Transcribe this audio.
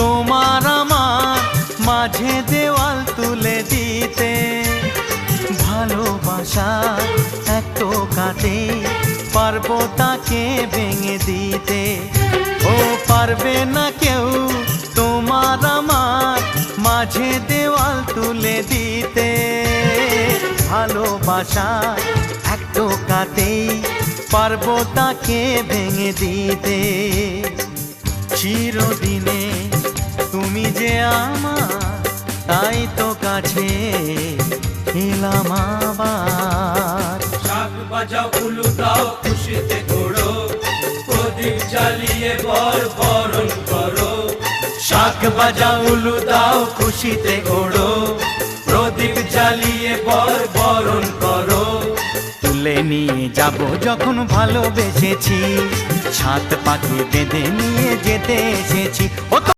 তোমার আমার মাঝে দেওয়াল তুলে দিতে। ভালোবাসা এক টোকাতে পারবো তাকে ভেঙে দিতে। ও পারবে না কেউ তোমার আমার মাঝে দেওয়াল তুলে দিতে। ভালোবাসা এক টোকাতেই পারবো তাকে ভেঙে দিতে। চিরদিনে তুমি যে আমার, তাই তো কাছে এলাম আবার। শাক বাজাও উলু দাও খুশিতে ঘোড়ো, প্রদীপ জ্বালিয়ে বরণ করো। শাক বাজাও উলু দাও খুশিতে ঘোড়ো, প্রদীপ জ্বালিয়ে বরণ করো। তুলে নিয়ে যাব যখন ভালোবেসেছি, ছাদ পাখি বেঁধে নিয়ে যেতে এসেছি। ও